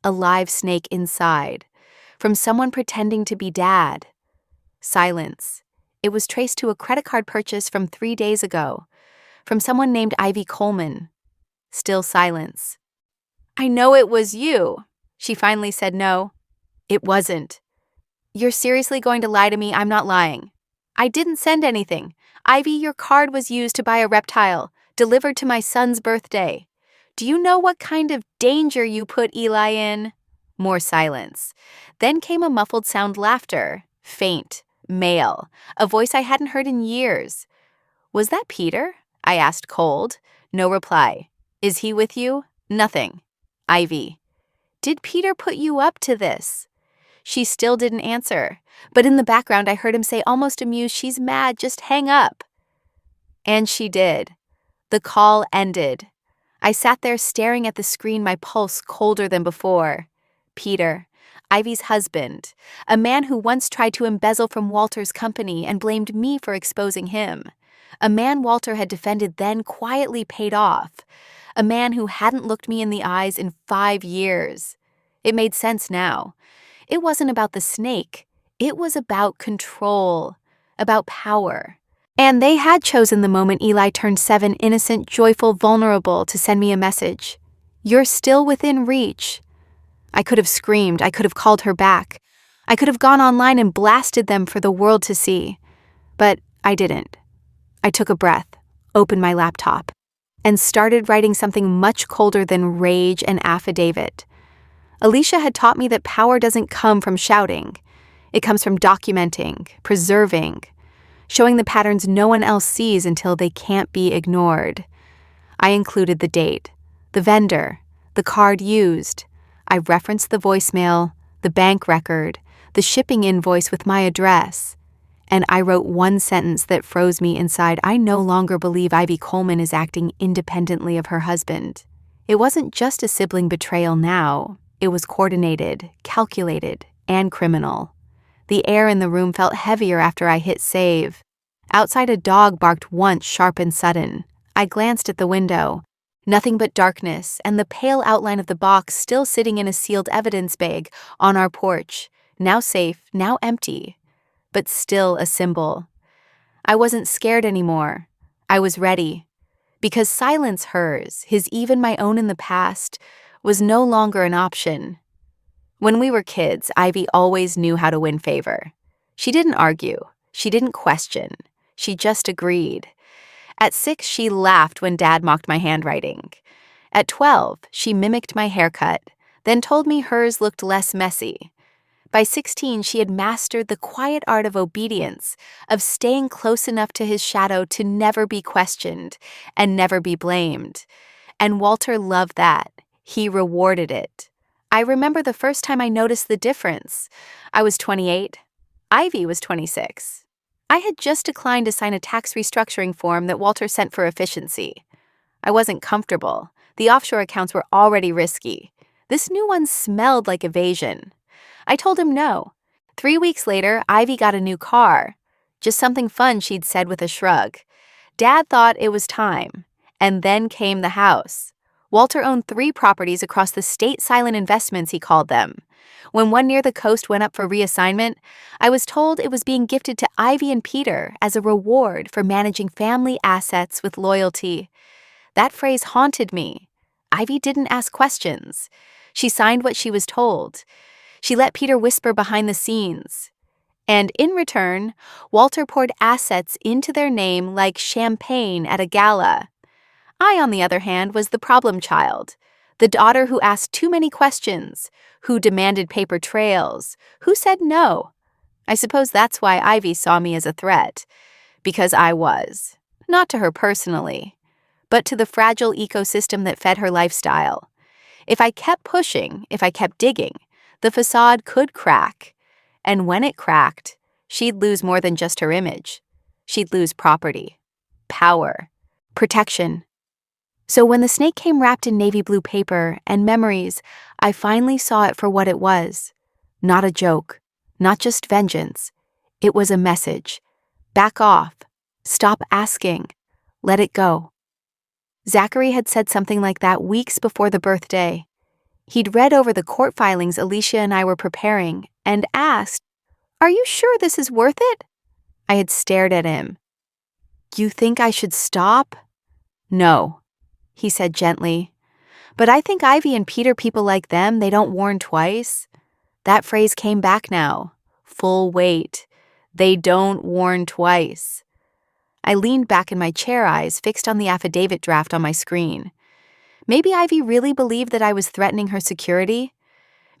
A live snake inside. From someone pretending to be Dad. Silence. It was traced to a credit card purchase from 3 days ago. From someone named Ivy Coleman. Still silence. I know it was you. She finally said no. It wasn't. You're seriously going to lie to me? I'm not lying. I didn't send anything. Ivy, your card was used to buy a reptile, delivered to my son's birthday. Do you know what kind of danger you put Eli in? More silence. Then came a muffled sound, laughter. Faint. Male. A voice I hadn't heard in years. Was that Peter? I asked cold. No reply. Is he with you? Nothing. Ivy. Did Peter put you up to this? She still didn't answer, but in the background I heard him say, almost amused, she's mad, just hang up. And she did. The call ended. I sat there staring at the screen, my pulse colder than before. Peter, Ivy's husband, a man who once tried to embezzle from Walter's company and blamed me for exposing him. A man Walter had defended then quietly paid off. A man who hadn't looked me in the eyes in 5 years. It made sense now. It wasn't about the snake. It was about control, about power. And they had chosen the moment Eli turned 7, innocent, joyful, vulnerable, to send me a message. You're still within reach. I could have screamed. I could have called her back. I could have gone online and blasted them for the world to see. But I didn't. I took a breath, opened my laptop, and started writing something much colder than rage and affidavit. Alicia had taught me that power doesn't come from shouting. It comes from documenting, preserving, showing the patterns no one else sees until they can't be ignored. I included the date, the vendor, the card used. I referenced the voicemail, the bank record, the shipping invoice with my address. And I wrote one sentence that froze me inside. I no longer believe Ivy Coleman is acting independently of her husband. It wasn't just a sibling betrayal now. It was coordinated, calculated, and criminal. The air in the room felt heavier after I hit save. Outside, a dog barked once, sharp and sudden. I glanced at the window. Nothing but darkness, and the pale outline of the box still sitting in a sealed evidence bag on our porch, now safe, now empty, but still a symbol. I wasn't scared anymore. I was ready. Because silence, hers, his, even my own in the past, was no longer an option. When we were kids, Ivy always knew how to win favor. She didn't argue. She didn't question. She just agreed. At 6, she laughed when Dad mocked my handwriting. At 12, she mimicked my haircut, then told me hers looked less messy. By 16, she had mastered the quiet art of obedience, of staying close enough to his shadow to never be questioned and never be blamed. And Walter loved that. He rewarded it. I remember the first time I noticed the difference. I was 28. Ivy was 26. I had just declined to sign a tax restructuring form that Walter sent for efficiency. I wasn't comfortable. The offshore accounts were already risky. This new one smelled like evasion. I told him no. 3 weeks later, Ivy got a new car. Just something fun, she'd said with a shrug. Dad thought it was time. And then came the house. Walter owned 3 properties across the state, silent investments, he called them. When one near the coast went up for reassignment, I was told it was being gifted to Ivy and Peter as a reward for managing family assets with loyalty. That phrase haunted me. Ivy didn't ask questions. She signed what she was told. She let Peter whisper behind the scenes. And in return, Walter poured assets into their name like champagne at a gala. I, on the other hand, was the problem child, the daughter who asked too many questions, who demanded paper trails, who said no. I suppose that's why Ivy saw me as a threat, because I was, not to her personally, but to the fragile ecosystem that fed her lifestyle. If I kept pushing, if I kept digging, the facade could crack, and when it cracked, she'd lose more than just her image. She'd lose property, power, protection. So when the snake came wrapped in navy blue paper and memories, I finally saw it for what it was. Not a joke, not just vengeance. It was a message. Back off. Stop asking. Let it go. Zachary had said something like that weeks before the birthday. He'd read over the court filings Alicia and I were preparing and asked, "Are you sure this is worth it?" I had stared at him. "You think I should stop?" "No," he said gently. "But I think Ivy and Peter, people like them, they don't warn twice." That phrase came back now, full weight. They don't warn twice. I leaned back in my chair, eyes fixed on the affidavit draft on my screen. Maybe Ivy really believed that I was threatening her security.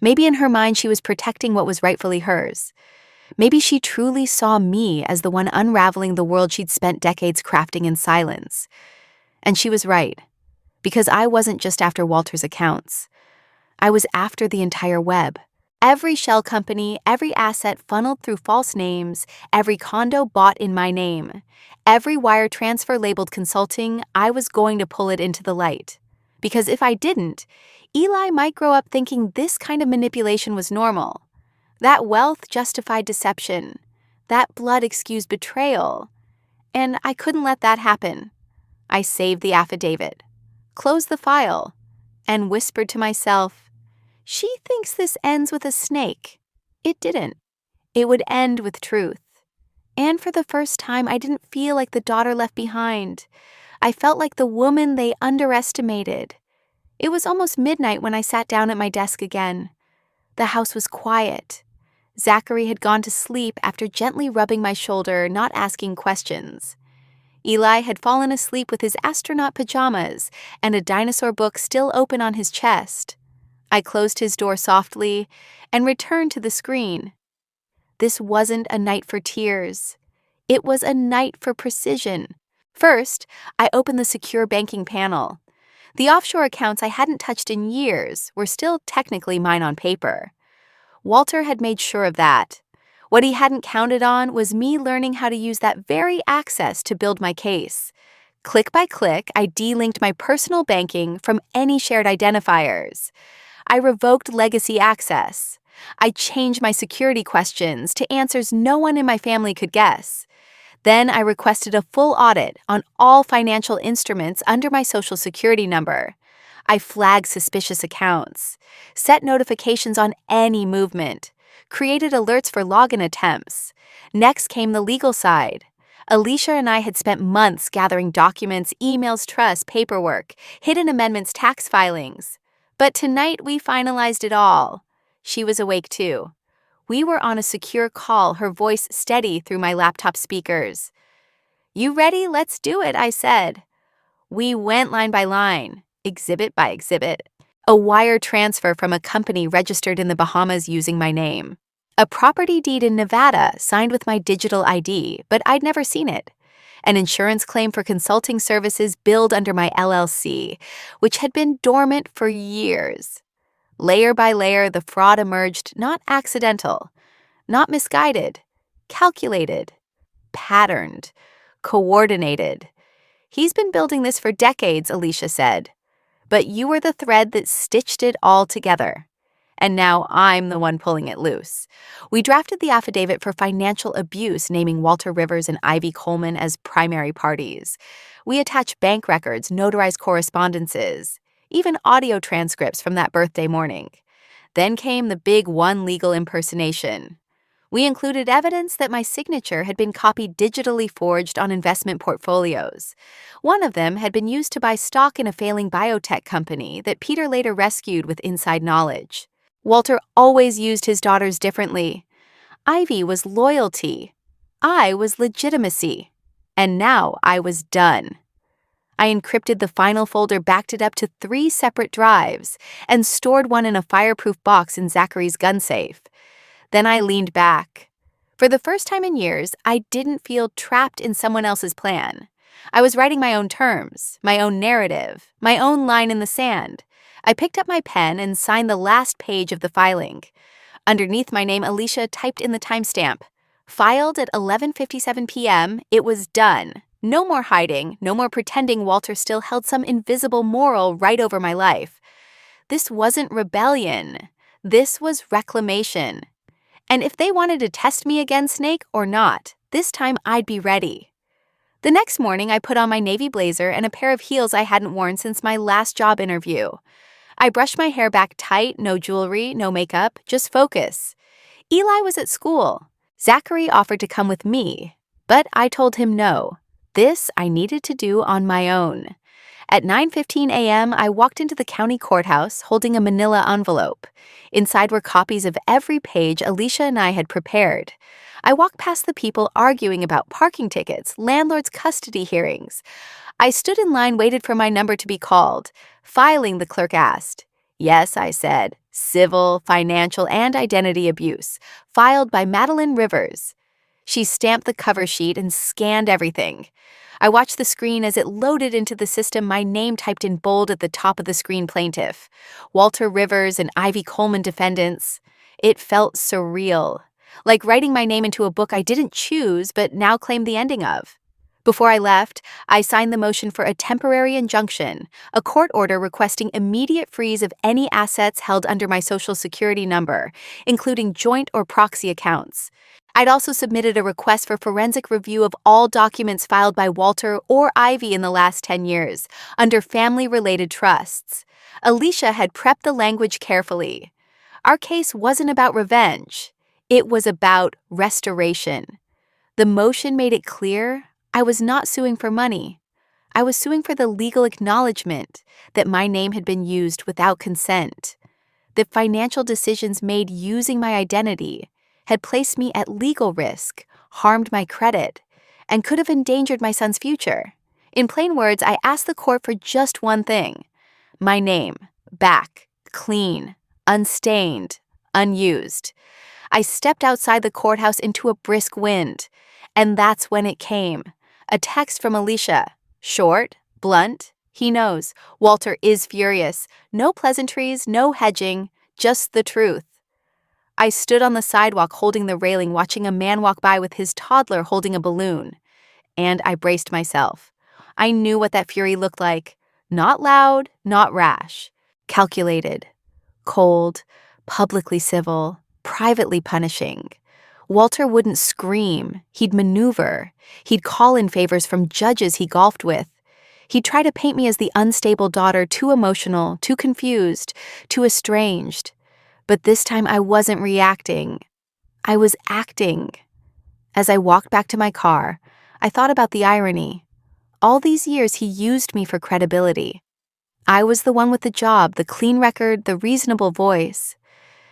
Maybe in her mind she was protecting what was rightfully hers. Maybe she truly saw me as the one unraveling the world she'd spent decades crafting in silence. And she was right. Because I wasn't just after Walter's accounts. I was after the entire web, Every shell company, every asset funneled through false names, every condo bought in my name. Every wire transfer labeled consulting, I was going to pull it into the light. Because if I didn't, Eli might grow up thinking this kind of manipulation was normal. That wealth justified deception. That blood excused betrayal. And I couldn't let that happen. I saved the affidavit, closed the file, and whispered to myself, "She thinks this ends with a snake." It didn't. It would end with truth. And for the first time, I didn't feel like the daughter left behind. I felt like the woman they underestimated. It was almost midnight when I sat down at my desk again. The house was quiet. Zachary had gone to sleep after gently rubbing my shoulder, not asking questions. Eli had fallen asleep with his astronaut pajamas and a dinosaur book still open on his chest. I closed his door softly and returned to the screen. This wasn't a night for tears. It was a night for precision. First, I opened the secure banking panel. The offshore accounts I hadn't touched in years were still technically mine on paper. Walter had made sure of that. What he hadn't counted on was me learning how to use that very access to build my case. Click by click, I delinked my personal banking from any shared identifiers. I revoked legacy access. I changed my security questions to answers no one in my family could guess. Then I requested a full audit on all financial instruments under my Social Security number. I flagged suspicious accounts, set notifications on any movement, created alerts for login attempts. Next came the legal side. Alicia and I had spent months gathering documents, emails, trusts, paperwork, hidden amendments, tax filings. But tonight we finalized it all. She was awake too. We were on a secure call, her voice steady through my laptop speakers. "You ready? Let's do it," I said. We went line by line, exhibit by exhibit. A wire transfer from a company registered in the Bahamas using my name. A property deed in Nevada signed with my digital ID, but I'd never seen it. An insurance claim for consulting services billed under my LLC, which had been dormant for years. Layer by layer, the fraud emerged not accidental, not misguided, calculated, patterned, coordinated. "He's been building this for decades," Alicia said. "But you were the thread that stitched it all together. And now I'm the one pulling it loose." We drafted the affidavit for financial abuse, naming Walter Rivers and Ivy Coleman as primary parties. We attached bank records, notarized correspondences, even audio transcripts from that birthday morning. Then came the big one legal impersonation. We included evidence that my signature had been copied digitally forged on investment portfolios. One of them had been used to buy stock in a failing biotech company that Peter later rescued with inside knowledge. Walter always used his daughters differently. Ivy was loyalty. I was legitimacy. And now I was done. I encrypted the final folder, backed it up to 3 separate drives, and stored one in a fireproof box in Zachary's gun safe. Then I leaned back. For the first time in years, I didn't feel trapped in someone else's plan. I was writing my own terms, my own narrative, my own line in the sand. I picked up my pen and signed the last page of the filing. Underneath my name, Alicia typed in the timestamp. Filed at 11:57 p.m., it was done. No more hiding, no more pretending Walter still held some invisible moral right over my life. This wasn't rebellion. This was reclamation. And if they wanted to test me again, Snake, or not, this time I'd be ready. The next morning, I put on my navy blazer and a pair of heels I hadn't worn since my last job interview. I brushed my hair back tight, no jewelry, no makeup, just focus. Eli was at school. Zachary offered to come with me, but I told him no. This I needed to do on my own. At 9:15 a.m., I walked into the county courthouse holding a manila envelope. Inside were copies of every page Alicia and I had prepared. I walked past the people arguing about parking tickets, landlord's custody hearings. I stood in line, waited for my number to be called. Filing, the clerk asked. "Yes," I said. "Civil, financial, and identity abuse. Filed by Madeleine Rivers." She stamped the cover sheet and scanned everything. I watched the screen as it loaded into the system, my name typed in bold at the top of the screen, plaintiff. Walter Rivers and Ivy Coleman defendants. It felt surreal, like writing my name into a book I didn't choose but now claim the ending of. Before I left, I signed the motion for a temporary injunction, a court order requesting immediate freeze of any assets held under my Social Security number, including joint or proxy accounts. I'd also submitted a request for forensic review of all documents filed by Walter or Ivy in the last 10 years, under family-related trusts. Alicia had prepped the language carefully. Our case wasn't about revenge. It was about restoration. The motion made it clear I was not suing for money. I was suing for the legal acknowledgement that my name had been used without consent. The financial decisions made using my identity had placed me at legal risk, harmed my credit, and could have endangered my son's future. In plain words, I asked the court for just one thing: my name, back, clean, unstained, unused. I stepped outside the courthouse into a brisk wind, and that's when it came. A text from Alicia. Short, blunt. He knows. Walter is furious. No pleasantries, no hedging, just the truth. I stood on the sidewalk holding the railing, watching a man walk by with his toddler holding a balloon. And I braced myself. I knew what that fury looked like. Not loud, not rash. Calculated. Cold, publicly civil, privately punishing. Walter wouldn't scream. He'd maneuver. He'd call in favors from judges he golfed with. He'd try to paint me as the unstable daughter, too emotional, too confused, too estranged. But this time I wasn't reacting. I was acting. As I walked back to my car, I thought about the irony. All these years he used me for credibility. I was the one with the job, the clean record, the reasonable voice.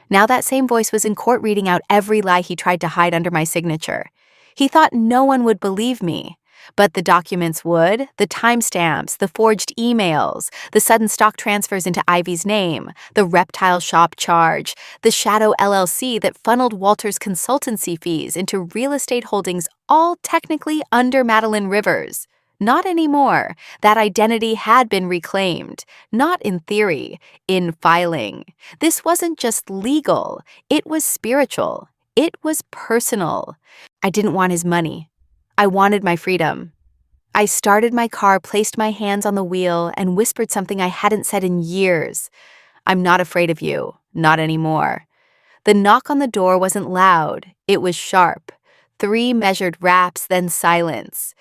Now that same voice was in court reading out every lie he tried to hide under my signature. He thought no one would believe me. But the documents would, the timestamps, the forged emails, the sudden stock transfers into Ivy's name, the reptile shop charge, the shadow LLC that funneled Walter's consultancy fees into real estate holdings, all technically under Madeleine Rivers. Not anymore. That identity had been reclaimed. Not in theory, in filing. This wasn't just legal. It was spiritual. It was personal. I didn't want his money. I wanted my freedom. I started my car, placed my hands on the wheel, and whispered something I hadn't said in years. I'm not afraid of you. Not anymore. The knock on the door wasn't loud. It was sharp. 3 measured raps, then silence.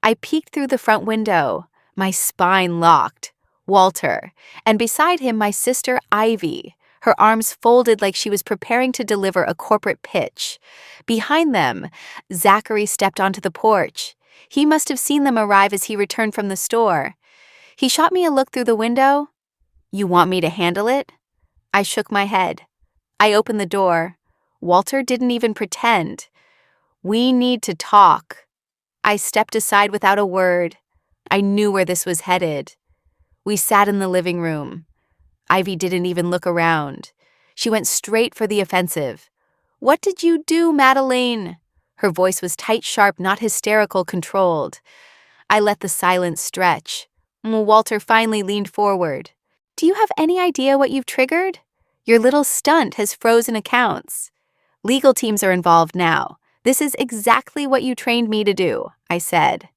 I peeked through the front window, my spine locked. Walter, and beside him my sister Ivy, her arms folded like she was preparing to deliver a corporate pitch. Behind them, Zachary stepped onto the porch. He must have seen them arrive as he returned from the store. He shot me a look through the window. You want me to handle it? I shook my head. I opened the door. Walter didn't even pretend. We need to talk. I stepped aside without a word. I knew where this was headed. We sat in the living room. Ivy didn't even look around. She went straight for the offensive. What did you do, Madeleine? Her voice was tight, sharp, not hysterical, controlled. I let the silence stretch. Walter finally leaned forward. Do you have any idea what you've triggered? Your little stunt has frozen accounts. Legal teams are involved now. This is exactly what you trained me to do, I said.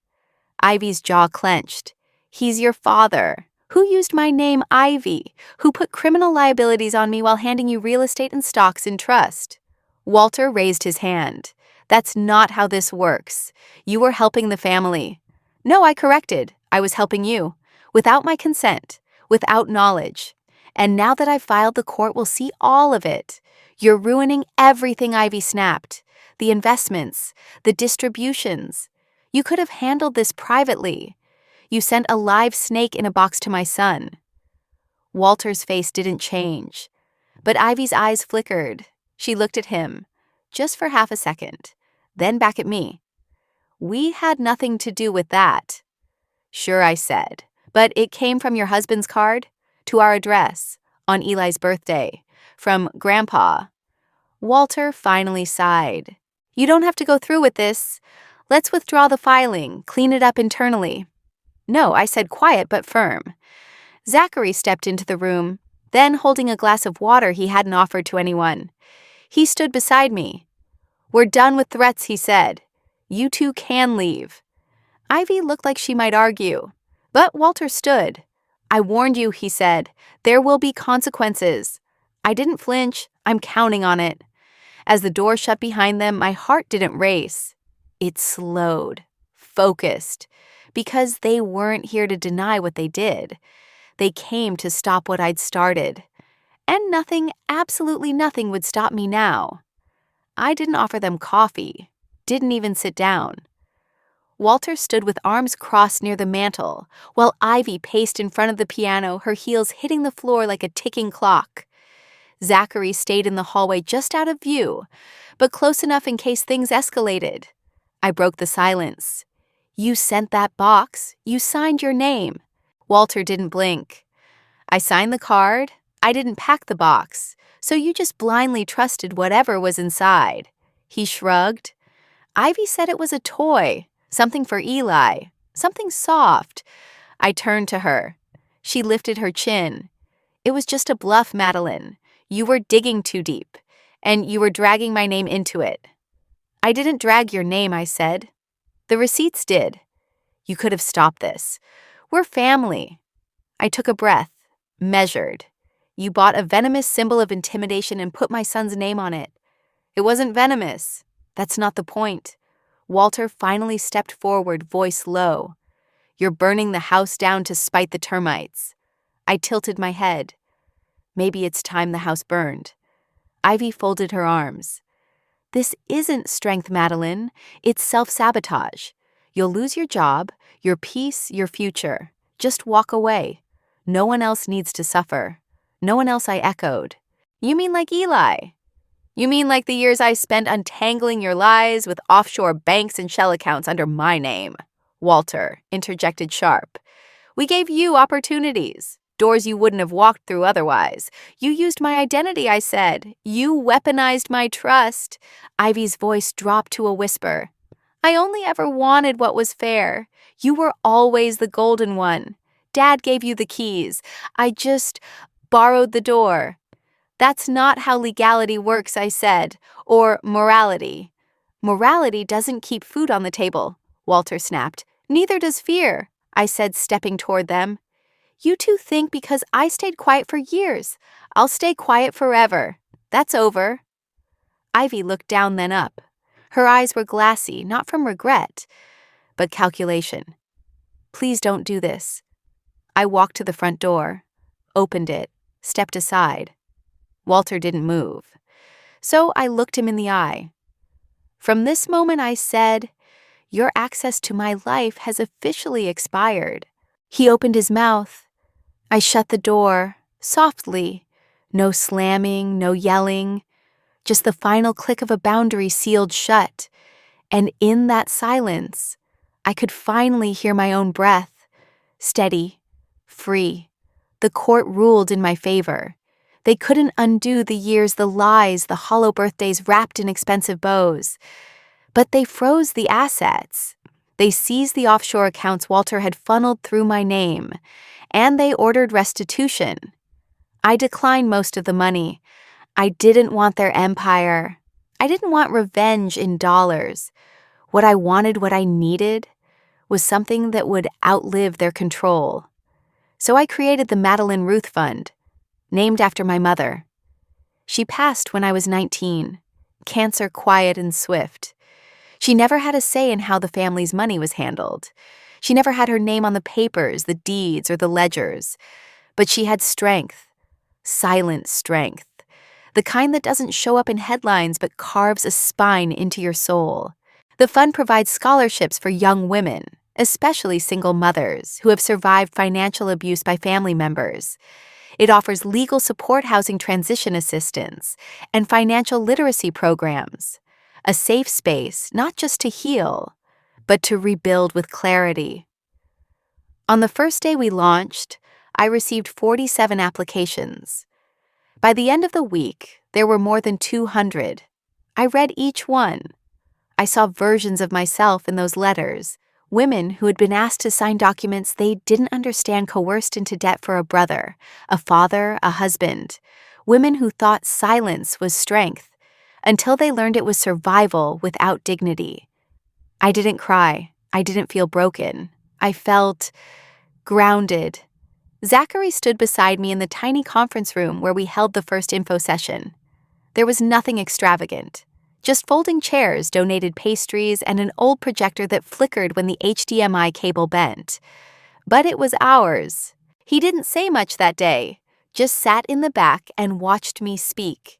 Ivy's jaw clenched. He's your father. Who used my name, Ivy? Who put criminal liabilities on me while handing you real estate and stocks in trust? Walter raised his hand. That's not how this works. You were helping the family. No, I corrected. I was helping you. Without my consent. Without knowledge. And now that I've filed, the court will see all of it. You're ruining everything Ivy snapped. The investments, the distributions. You could have handled this privately. You sent a live snake in a box to my son. Walter's face didn't change, but Ivy's eyes flickered. She looked at him, just for half a second, then back at me. We had nothing to do with that. Sure, I said, but it came from your husband's card, to our address, on Eli's birthday, from Grandpa. Walter finally sighed. You don't have to go through with this. Let's withdraw the filing, clean it up internally. No, I said, quiet but firm. Zachary stepped into the room, then holding a glass of water he hadn't offered to anyone. He stood beside me. "We're done with threats," he said. "You two can leave." Ivy looked like she might argue, but Walter stood. "I warned you," he said. "There will be consequences." I didn't flinch. I'm counting on it. As the door shut behind them, my heart didn't race. It slowed, focused, because they weren't here to deny what they did. They came to stop what I'd started. And nothing, absolutely nothing, would stop me now. I didn't offer them coffee, didn't even sit down. Walter stood with arms crossed near the mantel, while Ivy paced in front of the piano, her heels hitting the floor like a ticking clock. Zachary stayed in the hallway just out of view, but close enough in case things escalated. I broke the silence. "You sent that box. You signed your name." Walter didn't blink. "I signed the card. I didn't pack the box, so you just blindly trusted whatever was inside." He shrugged. "Ivy said it was a toy, something for Eli, something soft." I turned to her. She lifted her chin. "It was just a bluff, Madeleine. You were digging too deep, and you were dragging my name into it." "I didn't drag your name," I said. "The receipts did. You could have stopped this. We're family." I took a breath, measured. "You bought a venomous symbol of intimidation and put my son's name on it." "It wasn't venomous. That's not the point." Walter finally stepped forward, voice low. "You're burning the house down to spite the termites." I tilted my head. "Maybe it's time the house burned." Ivy folded her arms. "This isn't strength, Madeleine. It's self-sabotage. You'll lose your job, your peace, your future. Just walk away. No one else needs to suffer." "No one else," I echoed. "You mean like Eli? You mean like the years I spent untangling your lies with offshore banks and shell accounts under my name?" Walter interjected sharp. "We gave you opportunities. Doors you wouldn't have walked through otherwise. You used my identity," I said. "You weaponized my trust." Ivy's voice dropped to a whisper. "I only ever wanted what was fair. You were always the golden one. Dad gave you the keys. I just borrowed the door." "That's not how legality works," I said, "or morality." "Morality doesn't keep food on the table," Walter snapped. "Neither does fear," I said, stepping toward them. "You two think because I stayed quiet for years, I'll stay quiet forever. That's over." Ivy looked down, then up. Her eyes were glassy, not from regret, but calculation. "Please don't do this." I walked to the front door, opened it, stepped aside. Walter didn't move. So I looked him in the eye. "From this moment," I said, "your access to my life has officially expired." He opened his mouth. I shut the door, softly. No slamming, no yelling. Just the final click of a boundary sealed shut. And in that silence, I could finally hear my own breath. Steady, free. The court ruled in my favor. They couldn't undo the years, the lies, the hollow birthdays wrapped in expensive bows. But they froze the assets. They seized the offshore accounts Walter had funneled through my name, and they ordered restitution. I declined most of the money. I didn't want their empire. I didn't want revenge in dollars. What I wanted, what I needed, was something that would outlive their control. So I created the Madeleine Ruth Fund, named after my mother. She passed when I was 19, cancer quiet and swift. She never had a say in how the family's money was handled. She never had her name on the papers, the deeds, or the ledgers. But she had strength, silent strength, the kind that doesn't show up in headlines but carves a spine into your soul. The fund provides scholarships for young women, especially single mothers, who have survived financial abuse by family members. It offers legal support, housing transition assistance, and financial literacy programs. A safe space, not just to heal, but to rebuild with clarity. On the first day we launched, I received 47 applications. By the end of the week, there were more than 200. I read each one. I saw versions of myself in those letters, women who had been asked to sign documents they didn't understand, coerced into debt for a brother, a father, a husband, women who thought silence was strength, until they learned it was survival without dignity. I didn't cry. I didn't feel broken. I felt grounded. Zachary stood beside me in the tiny conference room where we held the first info session. There was nothing extravagant. Just folding chairs, donated pastries, and an old projector that flickered when the HDMI cable bent. But it was ours. He didn't say much that day, just sat in the back and watched me speak.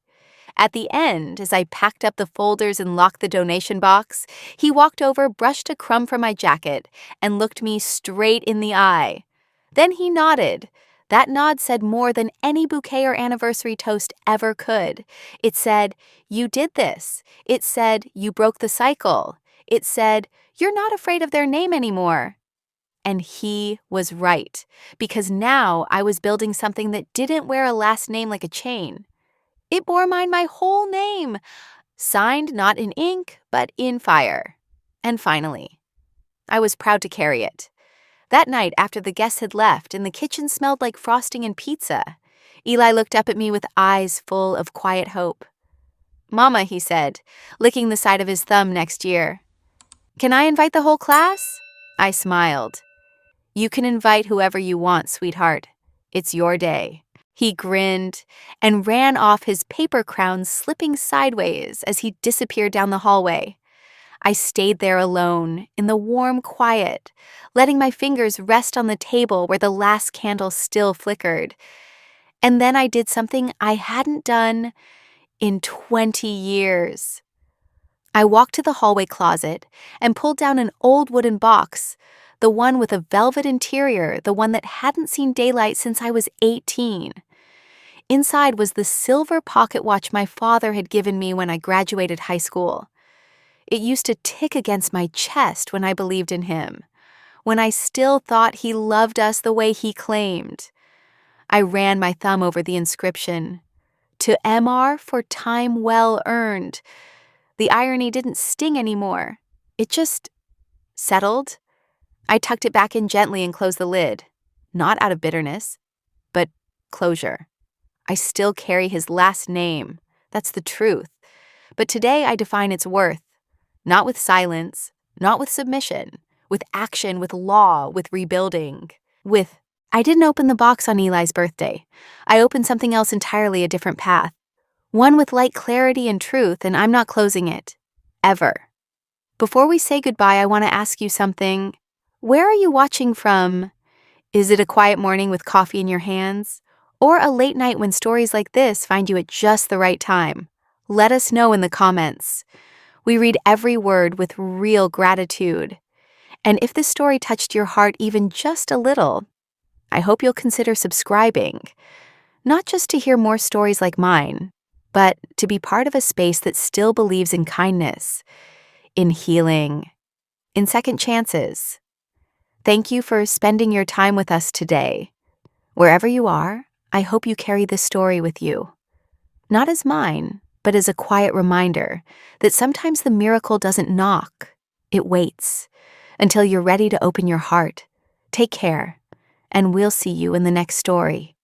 At the end, as I packed up the folders and locked the donation box, he walked over, brushed a crumb from my jacket, and looked me straight in the eye. Then he nodded. That nod said more than any bouquet or anniversary toast ever could. It said, "You did this." It said, "You broke the cycle." It said, "You're not afraid of their name anymore." And he was right, because now I was building something that didn't wear a last name like a chain. It bore my whole name, signed not in ink, but in fire. And finally, I was proud to carry it. That night, after the guests had left and the kitchen smelled like frosting and pizza, Eli looked up at me with eyes full of quiet hope. "Mama," he said, licking the side of his thumb next year. "Can I invite the whole class?" I smiled. "You can invite whoever you want, sweetheart. It's your day." He grinned and ran off, his paper crown slipping sideways as he disappeared down the hallway. I stayed there alone, in the warm quiet, letting my fingers rest on the table where the last candle still flickered. And then I did something I hadn't done in 20 years. I walked to the hallway closet and pulled down an old wooden box, the one with a velvet interior, the one that hadn't seen daylight since I was 18. Inside was the silver pocket watch my father had given me when I graduated high school. It used to tick against my chest when I believed in him, when I still thought he loved us the way he claimed. I ran my thumb over the inscription, "To MR for time well earned." The irony didn't sting anymore. It just settled. I tucked it back in gently and closed the lid, not out of bitterness, but closure. I still carry his last name. That's the truth. But today I define its worth. Not with silence, not with submission, with action, with law, with rebuilding, with... I didn't open the box on Eli's birthday. I opened something else entirely, a different path. One with light clarity and truth, and I'm not closing it. Ever. Before we say goodbye, I want to ask you something. Where are you watching from? Is it a quiet morning with coffee in your hands? Or a late night when stories like this find you at just the right time? Let us know in the comments. We read every word with real gratitude. And if this story touched your heart even just a little, I hope you'll consider subscribing. Not just to hear more stories like mine, but to be part of a space that still believes in kindness, in healing, in second chances. Thank you for spending your time with us today. Wherever you are, I hope you carry this story with you. Not as mine, but as a quiet reminder that sometimes the miracle doesn't knock, it waits until you're ready to open your heart. Take care, and we'll see you in the next story.